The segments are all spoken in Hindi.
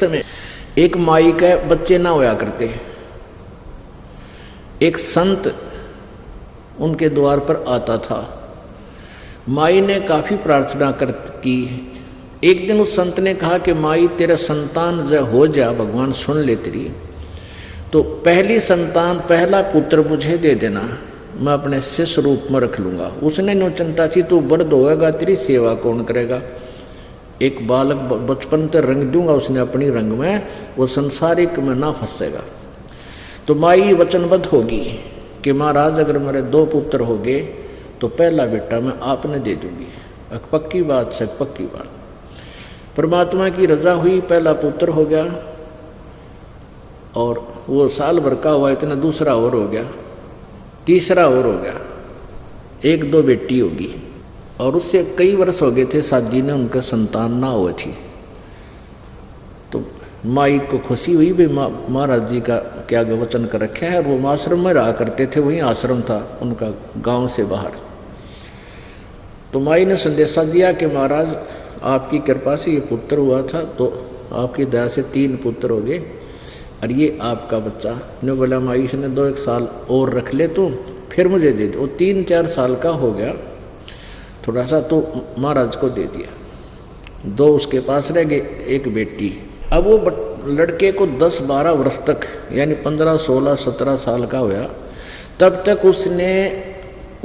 समय एक माई के बच्चे ना होया करते, एक संत उनके द्वार पर आता था। माई ने काफ़ी प्रार्थना की। एक दिन उस संत ने कहा कि माई तेरा संतान जब हो जा, भगवान सुन ले तेरी, तो पहली संतान पहला पुत्र मुझे दे देना, मैं अपने शिष्य रूप में रख लूँगा। उसने नो चिंता थी तू बड़ होएगा, तेरी सेवा कौन करेगा। एक बालक बचपन से रंग दूंगा उसने अपनी रंग में, वो संसारिक में ना फंसेगा। तो माई वचनबद्ध होगी कि महाराज अगर मेरे 2 पुत्र हो गए तो पहला बेटा मैं आपने दे दूंगी। पक्की बात से पक्की बात। परमात्मा की रजा हुई, पहला पुत्र हो गया और वो साल भर का हुआ, इतना दूसरा और हो गया, तीसरा और हो गया, 1-2 बेटी होगी। और उससे कई वर्ष हो गए थे शादी ने, उनका संतान ना हुई थी। तो माई को खुशी हुई भी महाराज जी का क्या वचन कर रखा है। वो आश्रम में रहा करते थे, वहीं आश्रम था उनका गांव से बाहर। तो माई ने संदेशा दिया कि महाराज आपकी कृपा से ये पुत्र हुआ था, तो आपकी दया से 3 पुत्र हो गए और ये आपका बच्चा। ने बोला माई ने 2-1 साल और रख ले तो फिर मुझे दे दो। वो 3-4 साल का हो गया, थोड़ा सा तो महाराज को दे दिया। 2 उसके पास रह गए, 1 बेटी। अब वो लड़के को 10-12 वर्ष तक यानी 15, 16, 17 साल का हुआ, तब तक उसने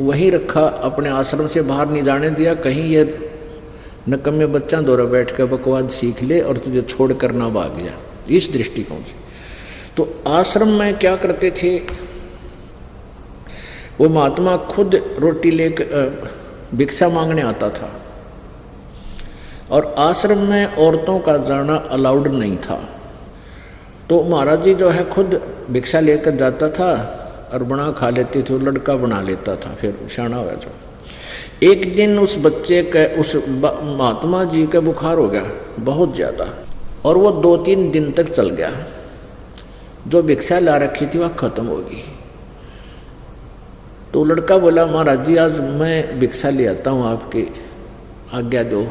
वहीं रखा, अपने आश्रम से बाहर नहीं जाने दिया। कहीं ये नकम्मे बच्चा दौरा बैठ कर बकवाद सीख ले और तुझे छोड़ कर ना भाग जा, इस दृष्टिकोण से। तो आश्रम में क्या करते थे, वो महात्मा खुद रोटी लेकर भिक्षा मांगने आता था और आश्रम में औरतों का जाना अलाउड नहीं था। तो महाराज जी जो है खुद भिक्षा लेकर जाता था और बना खा लेते थे, लड़का बना लेता था, फिर शाना हुआ जो। एक दिन उस बच्चे के, उस महात्मा जी का बुखार हो गया बहुत ज़्यादा और वो 2-3 दिन तक चल गया। जो भिक्षा ला रखी थी वह खत्म होगी। तो लड़का बोला महाराज जी आज मैं भिक्षा ले आता हूँ, आपकी आज्ञा दो।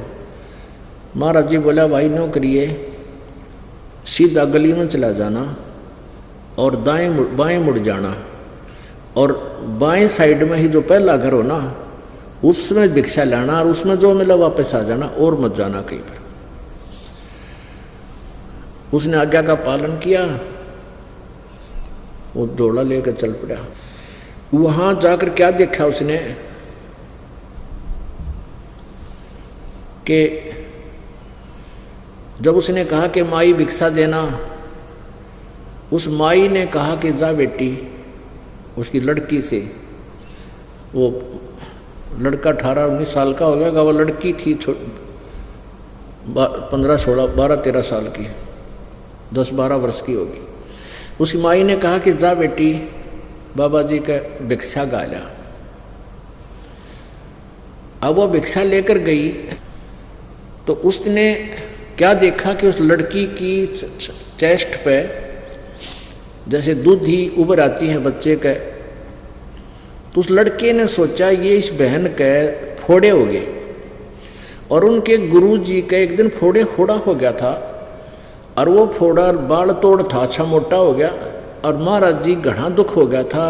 महाराज जी बोला भाई नो करिए, सीधा गली में चला जाना और बाएं मुड़ जाना और बाएं साइड में ही जो पहला घर हो ना उसमें भिक्षा लाना और उसमें जो मिला वापस आ जाना और मत जाना कहीं पर। उसने आज्ञा का पालन किया, वो दौड़ा लेकर चल पड़ा। वहां जाकर क्या देखा उसने कि जब उसने कहा कि माई भिक्षा देना, उस माई ने कहा कि जा बेटी, उसकी लड़की से, वो लड़का 18-19 साल का हो गया, वो लड़की थी 15, 16, 12, 13 साल की, 10-12 वर्ष की होगी। उसकी माई ने कहा कि जा बेटी बाबा जी का भिक्षा गाला। अब वो भिक्षा लेकर गई तो उसने क्या देखा कि उस लड़की की चेस्ट पे जैसे दूध ही उभर आती है बच्चे के। तो उस लड़के ने सोचा ये इस बहन के फोड़े हो गए और उनके गुरुजी का एक दिन फोड़ा हो गया था और वो फोड़ा बाल तोड़ था, अच्छा मोटा हो गया और महाराज जी घना दुख हो गया था,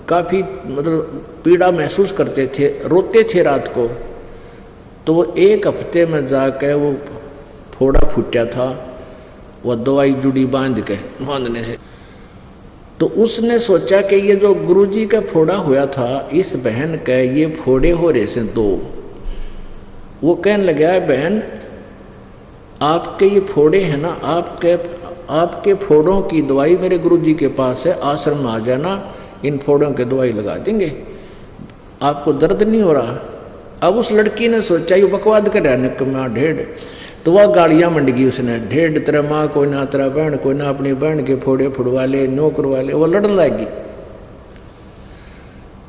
काफ़ी मतलब पीड़ा महसूस करते थे, रोते थे रात को। तो वो 1 हफ्ते में जाकर वो फोड़ा फूटा था, वह दवाई जुड़ी बांधने से। तो उसने सोचा कि ये जो गुरुजी का फोड़ा हुआ था इस बहन के ये फोड़े हो रहे से 2। वो कहने लगा बहन आपके ये फोड़े हैं ना, आपके फोड़ों की दवाई मेरे गुरुजी के पास है, आश्रम में आ जाना, इन फोड़ों की दवाई लगा देंगे, आपको दर्द नहीं हो रहा। अब उस लड़की ने सोचा ये बकवाद कर रहा निकम्मा ढेड़। तो वह गालियाँ मंड गई उसने, ढेड़ तेरा माँ कोई ना तेरा बहन कोई ना, अपनी बहन के फोड़े फुड़वा ले, नो करवा ले, वो लड़ने लगी।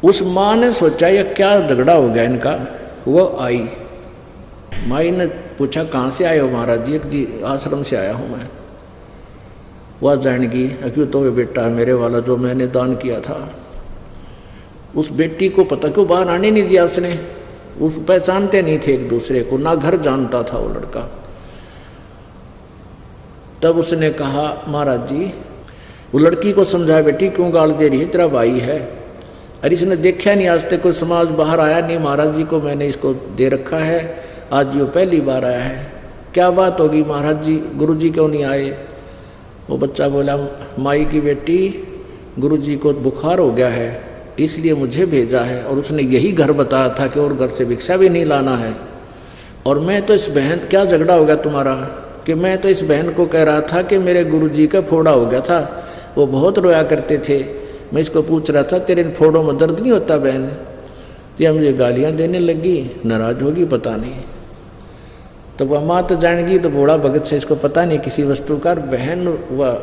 उस माँ ने सोचा ये क्या झगड़ा हो गया इनका। वो आई, माई ने पूछा कहाँ से आए हो महाराज जी? जी आश्रम से आया हूँ मैं। वह जानेगी क्यों तो ये बेटा मेरे वाला जो मैंने दान किया था। उस बेटी को पता क्यों बाहर आने नहीं दिया उसने, उस पहचानते नहीं थे एक दूसरे को, ना घर जानता था वो लड़का। तब उसने कहा महाराज जी, वो लड़की को समझाया, बेटी क्यों गाल दे रही है, तेरा भाई है। अरे इसने देखा नहीं आज तक, कोई समाज बाहर आया नहीं, महाराज जी को मैंने इसको दे रखा है, आज ये पहली बार आया है, क्या बात होगी महाराज जी, गुरु जी क्यों नहीं आए। वो बच्चा बोला, माई की बेटी, गुरु जी को बुखार हो गया है इसलिए मुझे भेजा है, और उसने यही घर बताया था कि और घर से भिक्षा भी नहीं लाना है। और मैं तो इस बहन, क्या झगड़ा हो गया तुम्हारा, कि मैं तो इस बहन को कह रहा था कि मेरे गुरु जी का फोड़ा हो गया था, वो बहुत रोया करते थे, मैं इसको पूछ रहा था तेरे इन फोड़ों में दर्द नहीं होता बहन, तो यह मुझे गालियाँ देने लगी, नाराज होगी पता नहीं। तो वह माँ तो जानेगी, तो भोला भगत से इसको पता नहीं किसी वस्तु का, बहन वह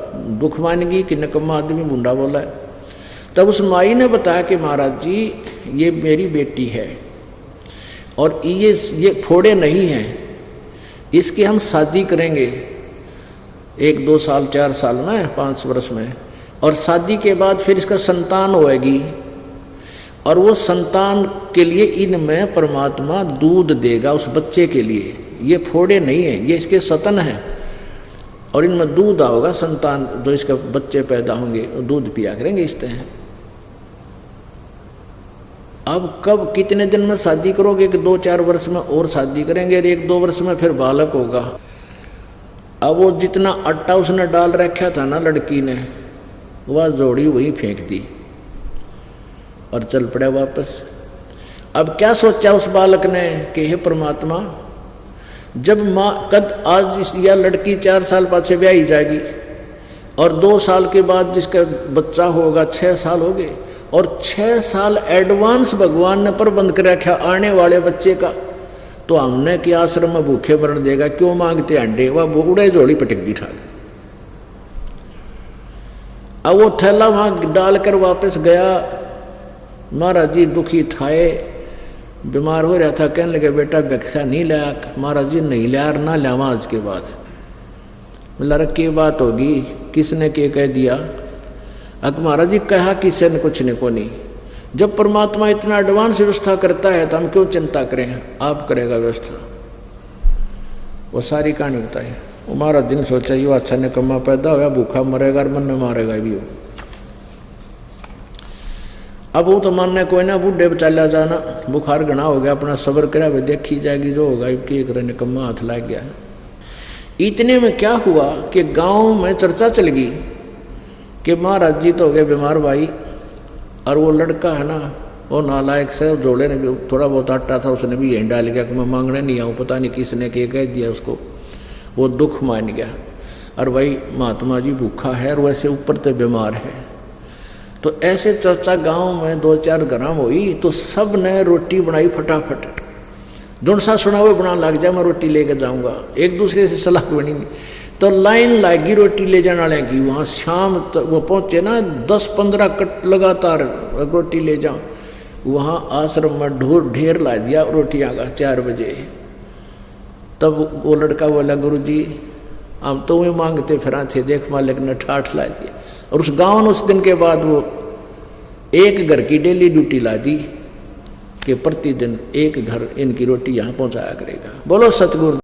दुख मानेगी कि नकम्मा आदमी मुंडा बोला है। तब उस माई ने बताया कि महाराज जी ये मेरी बेटी है और ये फोड़े नहीं हैं, इसकी हम शादी करेंगे 1, 2 साल, 4 साल में, 5 वर्ष में, और शादी के बाद फिर इसका संतान होएगी, और वो संतान के लिए इनमें परमात्मा दूध देगा उस बच्चे के लिए। ये फोड़े नहीं है, ये इसके सतन हैं, और इनमें दूध आओगा, संतान जो इसके बच्चे पैदा होंगे दूध पिया करेंगे इस तरह। अब कब कितने दिन में शादी करोगे, कि 2-4 वर्ष में और शादी करेंगे, और 1-2 वर्ष में फिर बालक होगा। अब वो जितना आटा उसने डाल रखा था ना लड़की ने, वह जोड़ी वही फेंक दी और चल पड़ा वापस। अब क्या सोचा उस बालक ने कि हे परमात्मा, जब माँ कद आज यह लड़की 4 साल बाद से ब्याही जाएगी, और 2 साल के बाद जिसका बच्चा होगा 6 साल हो गए, और 6 साल एडवांस भगवान ने प्रबंध कर रखा आने वाले बच्चे का, तो हमने कि आश्रम में भूखे मरण देगा, क्यों मांगते अंडे। वह बूढ़े झोली पटक दी ठाक। अब वो थैला वहां डालकर वापस गया। महाराज जी दुखी थाए, बीमार हो रहा था, कहने लगे बेटा भिक्षा नहीं लाया। महाराज जी नहीं लाया, ना लावा आज के बाद। बोला रे की बात होगी, किसने के कह दिया। अब महाराज जी कहा किसी ने कुछ ने को नहीं। जब परमात्मा इतना एडवांस व्यवस्था करता है तो हम क्यों चिंता करें, आप करेगा व्यवस्था। वो सारी कहानी बताई। वो महाराज जी ने सोचा ये अच्छा निकम्मा पैदा हुआ, भूखा मरेगा और मन में मारेगा भी वो। अब वो तो मानने कोई ना, बूढ़े चला जाना, बुखार घना हो गया, अपना सब्र करा, भाई देखी जाएगी जो होगा, कि करे निकम्मा हाथ लग गया। इतने में क्या हुआ कि गांव में चर्चा चल गई कि महाराज जी तो हो गए बीमार भाई, और वो लड़का है ना, वो नालायक से जोड़े ने भी थोड़ा बहुत आटा था, उसने भी यहीं डाल गया कि मैं मांगने नहीं आऊँ, पता नहीं किसने के कह दिया उसको। वो दुख मान गया, और भाई महात्मा जी भूखा है और वैसे ऊपर तो बीमार है। तो ऐसे चर्चा गांव में 2-4 ग्राम हुई, तो सब ने रोटी बनाई फटाफट। जोन सा सुना हुआ बना लग जा, मैं रोटी लेकर जाऊंगा, एक दूसरे से सलाह बनी नहीं। तो लाइन लगी रोटी ले जाने वाले की। वहाँ शाम तक वो पहुँचे ना, 10-15 कट लगातार रोटी ले जाओ। वहाँ आश्रम में ढेर ला दिया रोटियाँ का 4 बजे। तब वो लड़का बोला गुरुजी हम तो वही मांगते फिर थे, देख मालिक ने ठाठ ला दिया। और उस गाँव ने उस दिन के बाद वो एक घर की डेली ड्यूटी ला दी कि प्रतिदिन एक घर इनकी रोटी यहाँ पहुँचाया करेगा। बोलो सतगुरु।